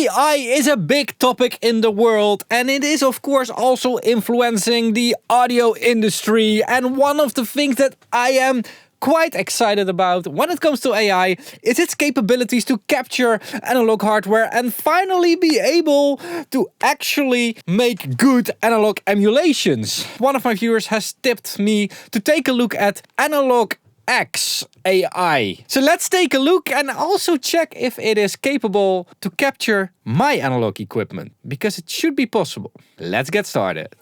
AI is a big topic in the world, and it is of course also influencing the audio industry. And one of the things that I am quite excited about when it comes to AI is its capabilities to capture analog hardware and finally be able to actually make good analog emulations. One of my viewers has tipped me to take a look at AnalogX AI. So let's take a look and also check if it is capable to capture my analog equipment, because it should be possible. Let's get started.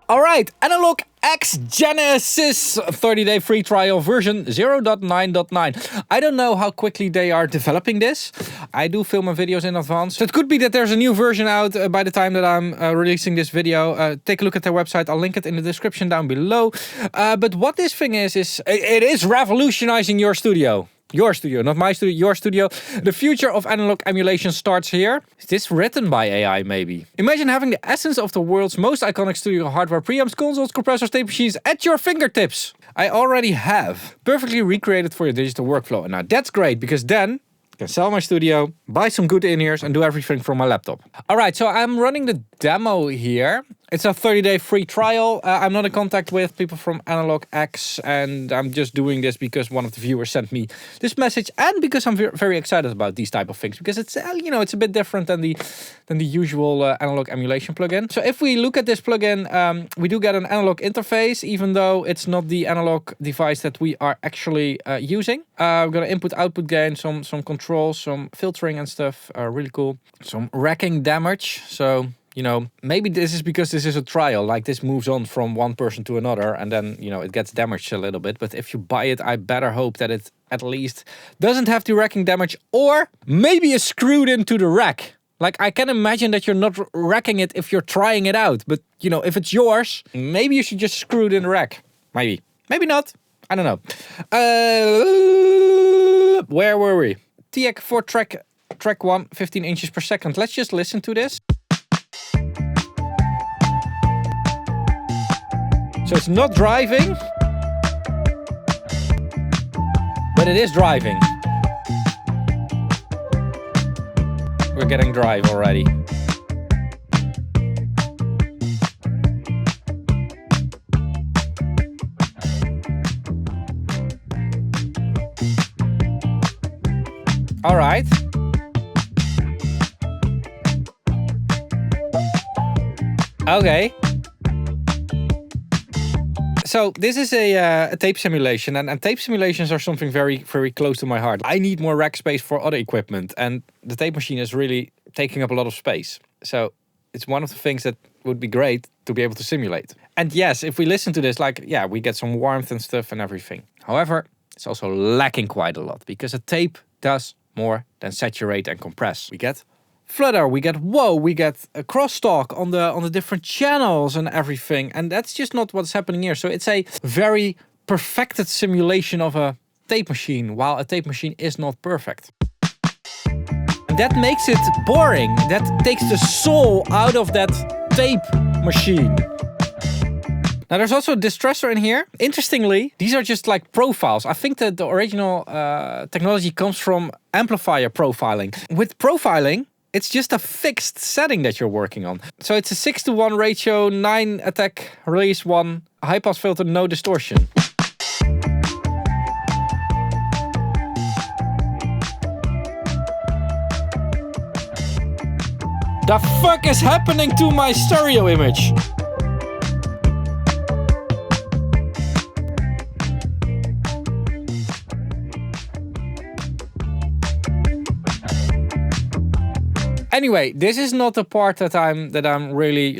Alright, AnalogX Genesis 30-day free trial version 0.9.9. I don't know how quickly they are developing this. I do film my videos in advance. So it could be that there's a new version out by the time that I'm releasing this video. Take a look at their website. I'll link it in the description down below. But what this thing is it is revolutionizing your studio. Your studio, not my studio, your studio. The future of analog emulation starts here. Is this written by AI, maybe? Imagine having the essence of the world's most iconic studio hardware, preamps, consoles, compressors, tape machines at your fingertips. I already have. Perfectly recreated for your digital workflow. And now that's great, because then I can sell my studio, buy some good in-ears, and do everything from my laptop. Alright, so I'm running the demo here. It's a 30-day free trial. I'm not in contact with people from AnalogX, and I'm just doing this because one of the viewers sent me this message, and because I'm very excited about these type of things, because it's it's a bit different than the usual analog emulation plugin. So if we look at this plugin, we do get an analog interface, even though it's not the analog device that we are actually using. We're gonna input-output gain, some controls, some filtering and stuff. Really cool. Some racking damage. So maybe this is because this is a trial, like this moves on from one person to another and then, it gets damaged a little bit. But if you buy it, I better hope that it at least doesn't have the racking damage, or maybe is screwed into the rack. Like, I can imagine that you're not racking it if you're trying it out. But, if it's yours, maybe you should just screw it in the rack. Maybe. Maybe not. I don't know. Where were we? TX 4 track 1, 15 inches per second. Let's just listen to this. So it's not driving, but it is driving. We're getting drive already. All right. Okay. So this is a tape simulation, and tape simulations are something very, very close to my heart. I need more rack space for other equipment, and the tape machine is really taking up a lot of space. So it's one of the things that would be great to be able to simulate. And yes, if we listen to this, we get some warmth and stuff and everything. However, it's also lacking quite a lot, because a tape does more than saturate and compress. We get flutter, we get whoa, we get a crosstalk on the different channels and everything, and that's just not what's happening here. So it's a very perfected simulation of a tape machine, while a tape machine is not perfect. And that makes it boring. That takes the soul out of that tape machine. Now there's also a distressor in here. Interestingly, these are just like profiles. I think that the original technology comes from amplifier profiling. With profiling, it's just a fixed setting that you're working on. So it's a 6:1 ratio, 9 attack, release 1, high pass filter, no distortion. The fuck is happening to my stereo image? Anyway, this is not the part that I'm really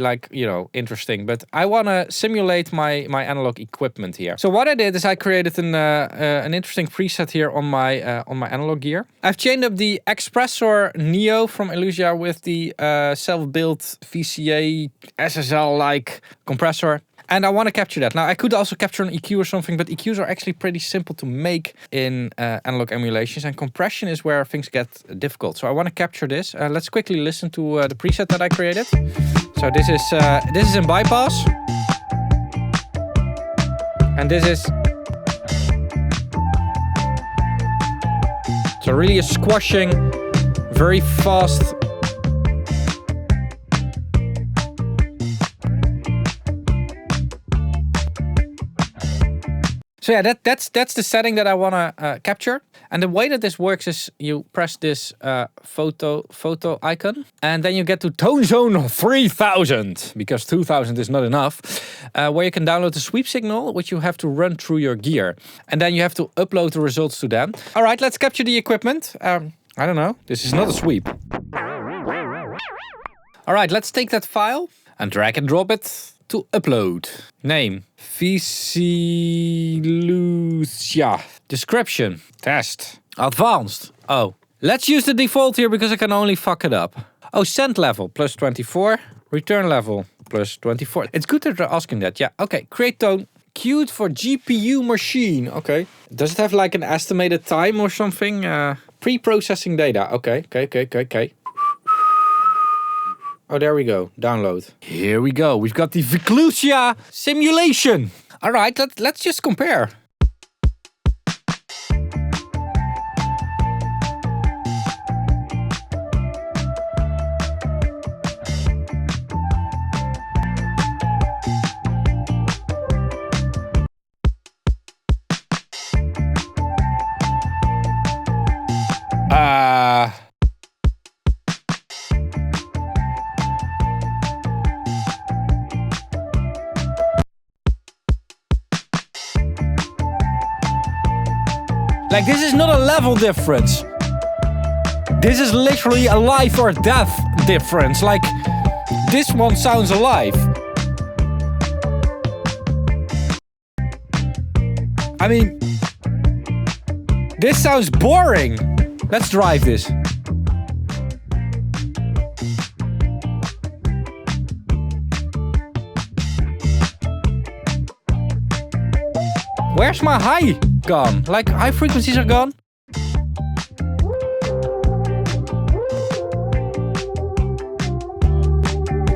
interesting, but I want to simulate my analog equipment here. So what I did is I created an interesting preset here on my analog gear. I've chained up the Expressor Neo from Illusia with the self-built VCA SSL-like compressor. And I want to capture that. Now, I could also capture an EQ or something, but EQs are actually pretty simple to make in analog emulations, and compression is where things get difficult. So I want to capture this. Let's quickly listen to the preset that I created. So this is in bypass. And this is... So really a squashing, very fast... So yeah, that's the setting that I want to capture. And the way that this works is you press this photo icon, and then you get to tone zone 3000, because 2000 is not enough, where you can download the sweep signal, which you have to run through your gear. And then you have to upload the results to them. All right, let's capture the equipment. I don't know, this is not a sweep. All right, let's take that file and drag and drop it to upload. Name, Lucia. Description, test. Advanced. Oh, let's use the default here because I can only fuck it up. Oh, send level, plus 24. Return level, plus 24. It's good that they're asking that. Yeah, okay. Create tone, queued for GPU machine. Okay. Does it have like an estimated time or something? Pre-processing data. Okay. Oh, there we go. Download. Here we go. We've got the Viclusia simulation. All right, let's just compare. Like, this is not a level difference. This is literally a life or death difference. Like, this one sounds alive. I mean, this sounds boring. Let's drive this. Where's my high gone? Like, high frequencies are gone?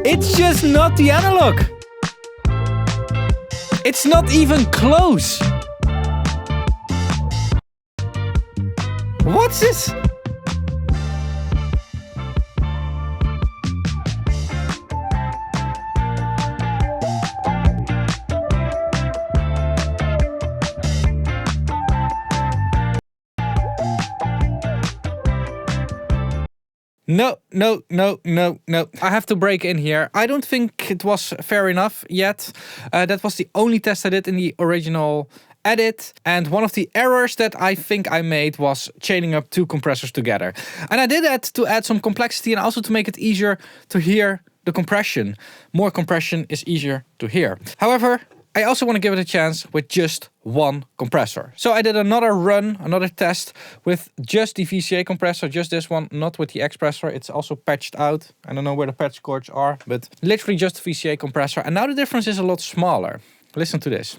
It's just not the analog. It's not even close. What's this? No. I have to break in here. I don't think it was fair enough yet. That was the only test I did in the original edit. And one of the errors that I think I made was chaining up two compressors together. And I did that to add some complexity and also to make it easier to hear the compression. More compression is easier to hear. However, I also want to give it a chance with just one compressor. So I did another run, another test with just the VCA compressor, just this one, not with the expressor. It's also patched out. I don't know where the patch cords are, but literally just the VCA compressor. And now the difference is a lot smaller. Listen to this.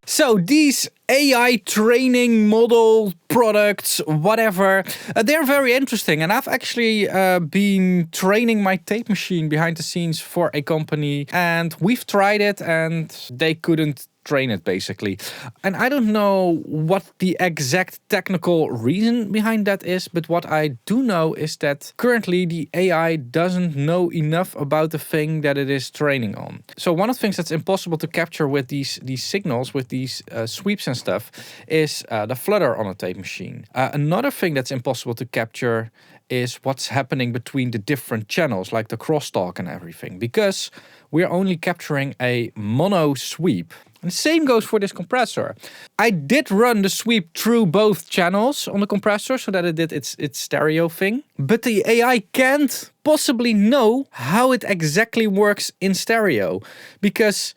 So these AI training model products, whatever, they're very interesting. And I've actually been training my tape machine behind the scenes for a company. And we've tried it and they couldn't train it basically. And I don't know what the exact technical reason behind that is, but what I do know is that currently the AI doesn't know enough about the thing that it is training on. So one of the things that's impossible to capture with these signals, with these sweeps and stuff, is the flutter on a tape machine. Another thing that's impossible to capture is what's happening between the different channels, like the crosstalk and everything, because we're only capturing a mono sweep. And the same goes for this compressor. I did run the sweep through both channels on the compressor so that it did its stereo thing. But the AI can't possibly know how it exactly works in stereo, because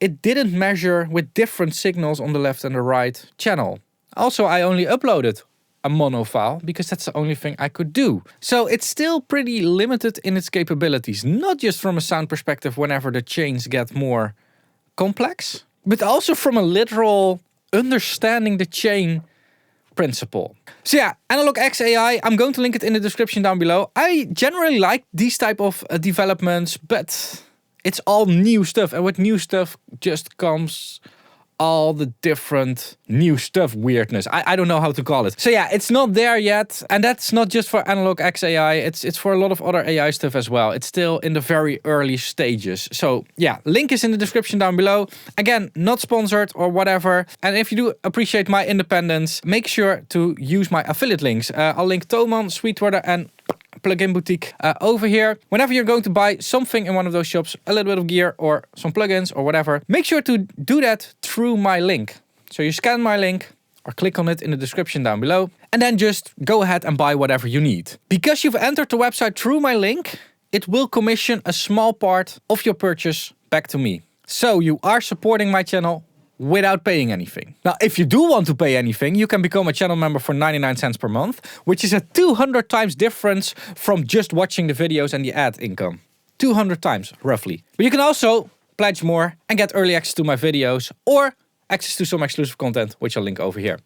it didn't measure with different signals on the left and the right channel. Also, I only uploaded a mono file because that's the only thing I could do. So it's still pretty limited in its capabilities, not just from a sound perspective whenever the chains get more complex, but also from a literal understanding the chain principle. So yeah, AnalogX AI, I'm going to link it in the description down below. I generally like these type of developments, but it's all new stuff, and with new stuff just comes all the different new stuff weirdness. I don't know how to call it. So yeah, it's not there yet, and that's not just for AnalogX AI, it's for a lot of other AI stuff as well. It's still in the very early stages. So yeah, link is in the description down below. Again, not sponsored or whatever. And if you do appreciate my independence, make sure to use my affiliate links. I'll link Thomann, Sweetwater and Plugin Boutique over here. Whenever you're going to buy something in one of those shops, a little bit of gear or some plugins or whatever, make sure to do that through my link. So you scan my link or click on it in the description down below, and then just go ahead and buy whatever you need. Because you've entered the website through my link, it will commission a small part of your purchase back to me. So you are supporting my channel without paying anything. Now, if you do want to pay anything, you can become a channel member for 99 cents per month, which is a 200 times difference from just watching the videos and the ad income. 200 times, roughly. But you can also pledge more and get early access to my videos or access to some exclusive content, which I'll link over here.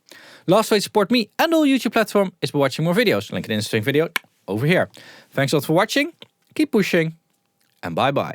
Last way to support me and the whole YouTube platform is by watching more videos. Link in the interesting video over here. Thanks a lot for watching, keep pushing, and bye bye.